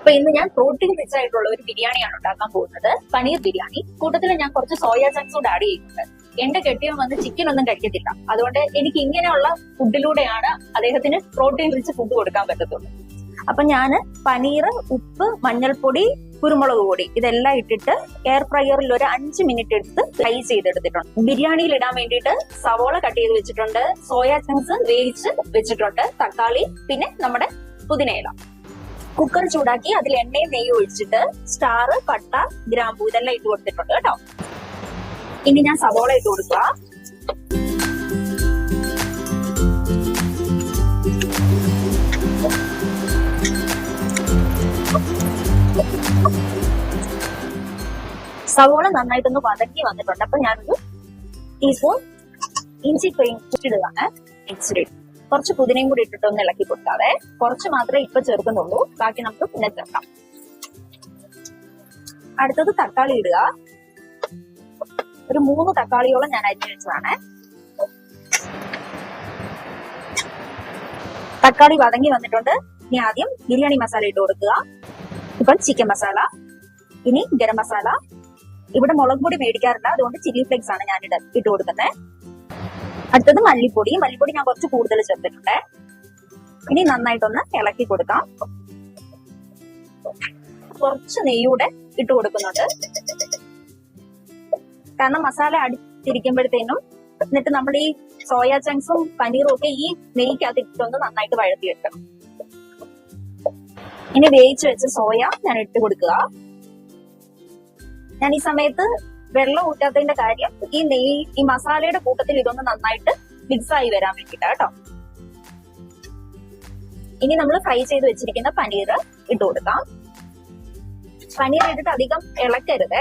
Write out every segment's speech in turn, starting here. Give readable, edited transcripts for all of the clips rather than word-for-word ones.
അപ്പൊ ഇന്ന് ഞാൻ പ്രോട്ടീൻ റിച്ച് ആയിട്ടുള്ള ഒരു ബിരിയാണിയാണ് ഉണ്ടാക്കാൻ പോകുന്നത്. പനീർ ബിരിയാണി. കൂട്ടത്തിൽ ഞാൻ കുറച്ച് സോയ ചങ്ക്സ് കൂടെ ആഡ് ചെയ്യുന്നുണ്ട്. എന്റെ കെട്ടിയവൻ വന്ന് ചിക്കൻ ഒന്നും കഴിക്കത്തില്ല. അതുകൊണ്ട് എനിക്ക് ഇങ്ങനെയുള്ള ഫുഡിലൂടെയാണ് അദ്ദേഹത്തിന് പ്രോട്ടീൻ റിച്ച് ഫുഡ് കൊടുക്കാൻ പറ്റത്തുള്ളൂ. അപ്പൊ ഞാന് പനീർ, ഉപ്പ്, മഞ്ഞൾപ്പൊടി, കുരുമുളക് പൊടി ഇതെല്ലാം ഇട്ടിട്ട് എയർ ഫ്രയറിൽ ഒരു 5 മിനിറ്റ് എടുത്ത് ഫ്രൈ ചെയ്തെടുത്തിട്ടുണ്ട്. ബിരിയാണിയിൽ ഇടാൻ വേണ്ടിയിട്ട് സവോള കട്ട് ചെയ്ത് വെച്ചിട്ടുണ്ട്, സോയ ചങ്ക്സ് വേവിച്ച് വെച്ചിട്ടുണ്ട്, തക്കാളി, പിന്നെ നമ്മുടെ പുതിനയില. കുക്കർ ചൂടാക്കി അതിൽ എണ്ണയും നെയ്യും ഒഴിച്ചിട്ട് സ്റ്റാർ, പട്ട, ഗ്രാമ്പൂ ഇതെല്ലാം ഇട്ട് കൊടുത്തിട്ടുണ്ട് കേട്ടോ. ഇനി ഞാൻ സവോള ഇട്ട് കൊടുക്കുക. സവോള നന്നായിട്ടൊന്ന് വതക്കി വന്നിട്ടുണ്ട്. അപ്പൊ ഞാനൊരു ടീസ്പൂൺ ഇഞ്ചി ഇടുകയാണ്. കുറച്ച് പുതിനയും കൂടി ഇട്ടിട്ട് ഒന്ന് ഇളക്കി കൊടുക്കാവേ. കുറച്ച് മാത്രമേ ഇപ്പൊ ചേർക്കുന്നുള്ളൂ, ബാക്കി നമുക്ക് പിന്നെ ചേർക്കാം. അടുത്തത് തക്കാളി ഇടുക. ഒരു 3 തക്കാളിയോളം ഞാൻ അരിഞ്ഞു വെച്ചതാണ്. തക്കാളി വതങ്ങി വന്നിട്ടുണ്ട്. ഇനി ആദ്യം ബിരിയാണി മസാല ഇട്ട് കൊടുക്കുക. ഇപ്പം ചിക്കൻ മസാല, ഇനി ഗരം മസാല. ഇവിടെ മുളക് പൊടി മേടിക്കാറില്ല, അതുകൊണ്ട് ചില്ലി ഫ്ലേക്സ് ആണ് ഞാൻ ഇട്ട് കൊടുക്കുന്നത്. അടുത്തത് മല്ലിപ്പൊടി. മല്ലിപ്പൊടി ഞാൻ കുറച്ച് കൂടുതൽ ചേർത്തിട്ടുണ്ട്. ഇനി നന്നായിട്ടൊന്ന് ഇളക്കി കൊടുക്കാം. കുറച്ച് നെയ്യൂടെ ഇട്ട് കൊടുക്കുന്നുണ്ട്, കാരണം മസാല അടിച്ചിരിക്കുമ്പോഴത്തേനും എന്നിട്ട് നമ്മൾ ഈ സോയ ചങ്ക്സും പനീറും ഒക്കെ ഈ നെയ്ക്കകത്ത് ഇട്ടൊന്ന് നന്നായിട്ട് വഴത്തി വെക്കണം. ഇനി വേവിച്ച് വെച്ച സോയ ഞാൻ ഇട്ട് കൊടുക്കുക. ഞാൻ ഈ സമയത്ത് വെള്ളം ഊറ്റാത്തതിന്റെ കാര്യം ഈ മസാലയുടെ കൂട്ടത്തിൽ ഇതൊന്ന് നന്നായിട്ട് മിക്സ് ആയി വരാൻ വേണ്ടിട്ടാ കേട്ടോ. ഇനി നമ്മൾ ഫ്രൈ ചെയ്ത് വെച്ചിരിക്കുന്ന പനീർ ഇട്ട് കൊടുക്കാം. പനീർ ഇട്ടിട്ട് അധികം ഇളക്കരുത്,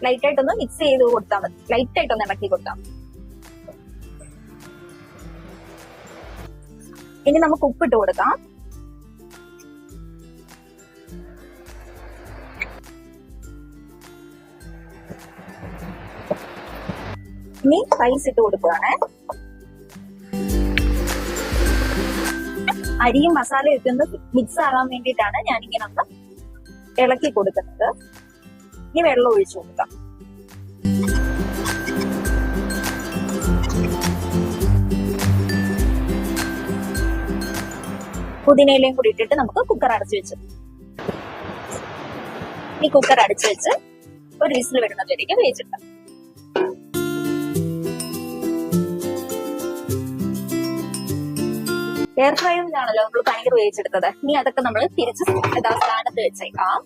ലൈറ്റ് ആയിട്ടൊന്ന് മിക്സ് ചെയ്ത് കൊടുത്താൽ മതി. ലൈറ്റ് ആയിട്ടൊന്ന് ഇളക്കി കൊടുക്കാം. ഇനി നമുക്ക് ഉപ്പിട്ട് കൊടുക്കാം. ഇനി റൈസ് ഇട്ട് കൊടുക്കുകയാണ്. അരിയും മസാലയും ഒക്കെ ഒന്ന് മിക്സ് ആകാൻ വേണ്ടിയിട്ടാണ് ഞാനിങ്ങനെ ഒന്ന് ഇളക്കി കൊടുക്കുന്നത്. ഇനി വെള്ളം ഒഴിച്ചു കൊടുക്കാം. പുതിനയിലയും കൂടി ഇട്ടിട്ട് നമുക്ക് കുക്കർ അടച്ചു വെച്ച് ഈ കുക്കർ അടച്ചു വെച്ച് ഒരു വിസിൽ വരുന്നതിലേക്ക് വേവിച്ചിട്ടാം. എയർ ഫ്രയറിലാണല്ലോ നമ്മൾ പനീർ വേവിച്ചെടുത്തത്. ഇനി അതൊക്കെ നമ്മൾ തിരിച്ച് സ്ഥാനത്ത് വെച്ചേക്കാം.